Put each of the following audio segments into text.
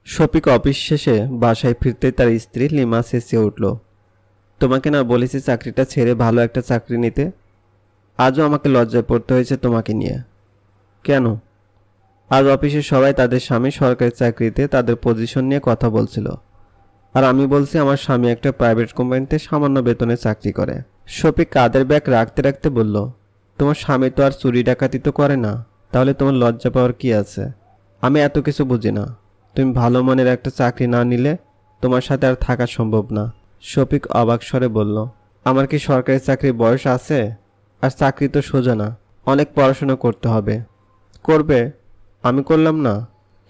Shafiq office শেষে বাসায় ফিরতেই তার স্ত্রী লিমা চেঁচিয়ে উঠল, তোমাকে না বলেছি চাকরিটা ছেড়ে ভালো একটা চাকরি নিতে? আজও আমাকে লজ্জায় পড়তে হয়েছে তোমাকে নিয়ে। কেন? আজ অফিসে সবাই তাদের স্বামী সরকারি চাকরিতে তাদের পজিশন নিয়ে কথা বলছিল, আর আমি বলছি আমার স্বামী একটা প্রাইভেট কোম্পানিতে সামান্য বেতনে চাকরি করে। শফিক কাঁধের ব্যাগ রাখতে রাখতে বলল, তোমার স্বামী তো আর চুরি ডাকাতি তো করে না, তাহলে তোমার লজ্জা পাওয়ার কি আছে? আমি এত কিছু বুঝি না। তুমি ভালো মানের একটা চাকরি না নিলে তোমার সাথে আর থাকা সম্ভব না। শফিক অবাক স্বরে বলল, আমার কি সরকারি চাকরির বয়স আছে? আর চাকরি তো সোজা না, অনেক পড়াশোনা করতে হবে। করবে? আমি করলাম না?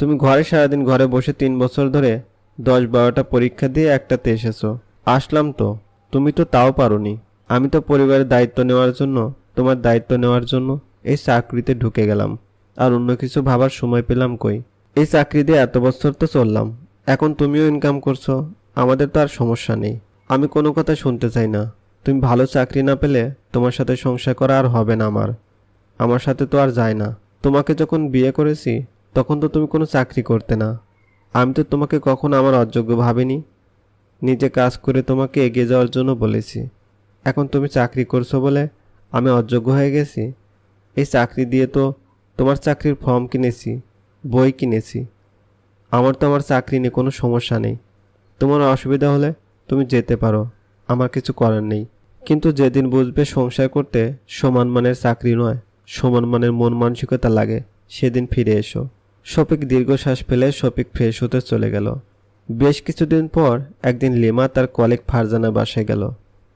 তুমি ঘরে সারাদিন ঘরে বসে 3 বছর ধরে 10-12টা পরীক্ষা দিয়ে একটাতে এসেছো। আসলাম তো, তুমি তো তাও পারোনি। আমি তো পরিবারের দায়িত্ব নেওয়ার জন্য, তোমার দায়িত্ব নেওয়ার জন্য এই চাকরিতে ঢুকে গেলাম, আর অন্য কিছু ভাবার সময় পেলাম কই? এই চাকরি দিয়ে এত বছর তো চললাম, এখন তুমিও ইনকাম করছো, আমাদের তো আর সমস্যা নেই। আমি কোনো কথা শুনতে চাই না। তুমি ভালো চাকরি না পেলে তোমার সাথে সংসার করা আর হবে না আমার সাথে তো আর যায় না। তোমাকে যখন বিয়ে করেছি তখন তো তুমি কোনো চাকরি করতে না। আমি তো তোমাকে কখনো আমার অযোগ্য ভাবিনি। নিজে কাজ করে তোমাকে এগিয়ে যাওয়ার জন্য বলেছি। এখন তুমি চাকরি করছো বলে আমি অযোগ্য হয়ে গেছি? এই চাকরি দিয়ে তো তোমার চাকরির ফর্ম কিনেছি, বই কিনেছি। আমার তো আমার চাকরি নিয়ে কোনো সমস্যা নেই। তোমার অসুবিধা হলে তুমি যেতে পারো, আমার কিছু করার নেই। কিন্তু যেদিন বুঝবে সংসার করতে সমান মানের চাকরি নয়, সমান মানের মন মানসিকতা লাগে, সেদিন ফিরে এসো। শফিক দীর্ঘশ্বাস ফেলে শফিক ফ্রেশ হতে চলে গেল। বেশ কিছুদিন পর একদিন লিমা তার কলিগ ফারজানার বাসায় গেল।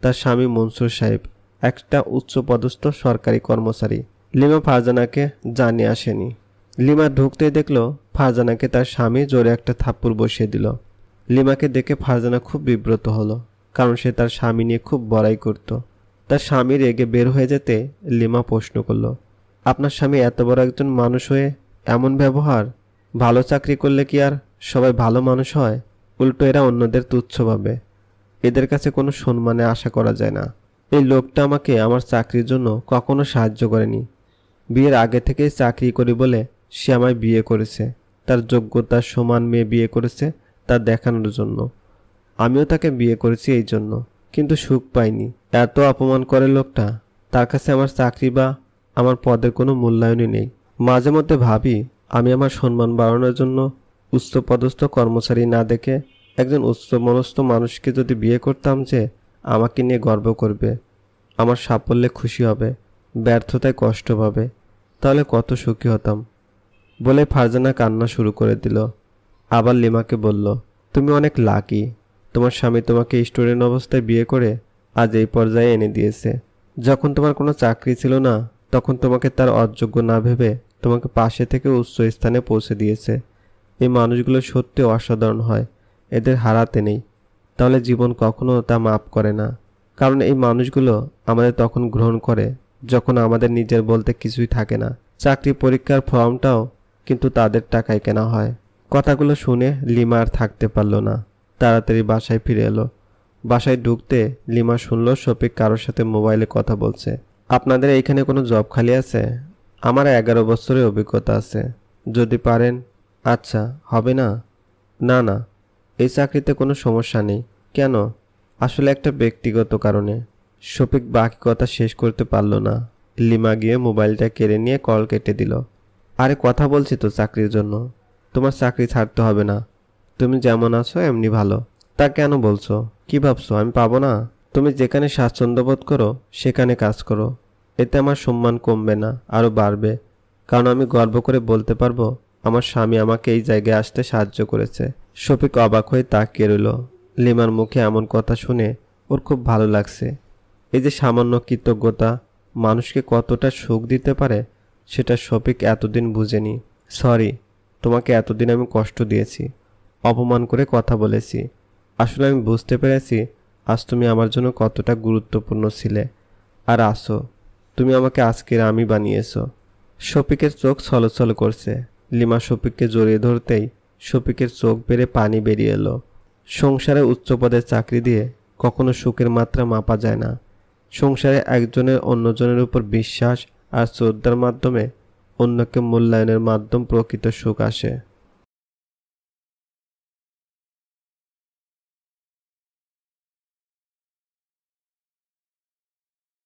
তার স্বামী মনসুর সাহেব একটা উচ্চপদস্থ সরকারি কর্মচারী। লিমা ফারজানাকে জানিয়ে আসেনি। লিমা ঢুকতেই দেখল ফারজানাকে তার স্বামী জোরে একটা থাপ্পড় বসিয়ে দিল। লিমাকে দেখে ফারজানা খুব বিব্রত হলো, কারণ সে তার স্বামী নিয়ে খুব বড়াই করত। তার স্বামী রেগে বের হয়ে যেতে লিমা প্রশ্ন করল, আপনার স্বামী এত বড় একজন মানুষ হয়ে এমন ব্যবহার? ভালো চাকরি করলে কি আর সবাই ভালো মানুষ হয়? উল্টো এরা অন্যদের তুচ্ছ ভাবে। এদের কাছে কোনো সম্মানে আশা করা যায় না। এই লোকটা আমাকে আমার চাকরির জন্য কখনো সাহায্য করেনি। বিয়ের আগে থেকেই চাকরি করি বলে সে আমায় বিয়ে করেছে। তার যোগ্যতার সমান মেয়ে বিয়ে করেছে তা দেখানোর জন্য। আমিও তাকে বিয়ে করেছি এই জন্য, কিন্তু সুখ পাইনি। এত অপমান করে লোকটা। তার কাছে আমার চাকরি বা আমার পদের কোনো মূল্যায়নই নেই। মাঝে মধ্যে ভাবি, আমি আমার সম্মান বাড়ানোর জন্য উচ্চপদস্থ কর্মচারী না দেখে একজন উচ্চমনস্ক মানুষকে যদি বিয়ে করতাম, যে আমাকে নিয়ে গর্ব করবে, আমার সাফল্যে খুশি হবে, ব্যর্থতায় কষ্ট পাবে, তাহলে কত সুখী হতাম। বলে ফারজানা কান্না শুরু করে দিল। আবার লিমাকে বলল, তুমি অনেক লাকি। তোমার স্বামী তোমাকে স্টুডেন্ট অবস্থায় বিয়ে করে আজ এই পর্যায়ে এনে দিয়েছে। যখন তোমার কোনো চাকরি ছিল না, তখন তোমাকে তার অযোগ্য না ভেবে তোমাকে পাশে থেকে উচ্চ স্থানে পৌঁছে দিয়েছে। এই মানুষগুলো সত্যি অসাধারণ হয়, এদের হারাতে নেই। তাহলে জীবন কখনো তা মাপ করে না, কারণ এই মানুষগুলো আমাদের তখন গ্রহণ করে যখন আমাদের নিজের বলতে কিছুই থাকে না। চাকরি পরীক্ষার ফর্মটাও কিন্তু তাদের টাকায় কেনা হয়। কথাগুলো শুনে লিমা আর থাকতে পারল না, তাড়াতাড়ি বাসায় ফিরে এলো। বাসায় ঢুকতে লিমা শুনল শফিক কারোর সাথে মোবাইলে কথা বলছে। আপনাদের এইখানে কোনো জব খালি আছে? আমার 11 বছরের অভিজ্ঞতা আছে, যদি পারেন। আচ্ছা, হবে না? না না, এই চাকরিতে কোনো সমস্যা নেই। কেন? আসলে একটা ব্যক্তিগত কারণে। শফিক বাকি কথা শেষ করতে পারল না। লিমা গিয়ে মোবাইলটা কেড়ে নিয়ে কল কেটে দিল। আরে কথা বলছি তো চাকরির জন্য। তোমার চাকরি ছাড়তে হবে না, তুমি যেমন আছো এমনি ভালো। তা কেন বলছো? কি ভাবছো আমি পাবো না? তুমি যেখানে স্বাচ্ছন্দ্য বোধ করো সেখানে কাজ করো। এতে আমার সম্মান কমবে না, আরও বাড়বে। কারণ আমি গর্ব করে বলতে পারবো আমার স্বামী আমাকে এই জায়গায় আসতে সাহায্য করেছে। শফিক অবাক হয়ে তাকিয়ে রইল। লিমার মুখে এমন কথা শুনে ওর খুব ভালো লাগছে। এই যে সামান্য কৃতজ্ঞতা মানুষকে কতটা সুখ দিতে পারে, সেটা শফিক এতদিন বুঝেনি। সরি, তোমাকে এতদিন আমি কষ্ট দিয়েছি, অপমান করে কথা বলেছি। আসলে আমি বুঝতে পেরেছি আজ তুমি আমার জন্য কতটা গুরুত্বপূর্ণ ছিলে। আর আসো, তুমি আমাকে আজকের আমি বানিয়েছো। শফিকের চোখ ছলছল করছে। লিমা শফিককে জড়িয়ে ধরতেই শফিকের চোখ বেড়ে পানি বেরিয়ে এলো। সংসারে উচ্চপদের চাকরি দিয়ে কখনো সুখের মাত্রা মাপা যায় না। সংসারে একজনের অন্যজনের উপর বিশ্বাস আর শ্রদ্ধার মাধ্যমে অন্যকে মূল্যায়নের মাধ্যম প্রকৃত সুখ আসে।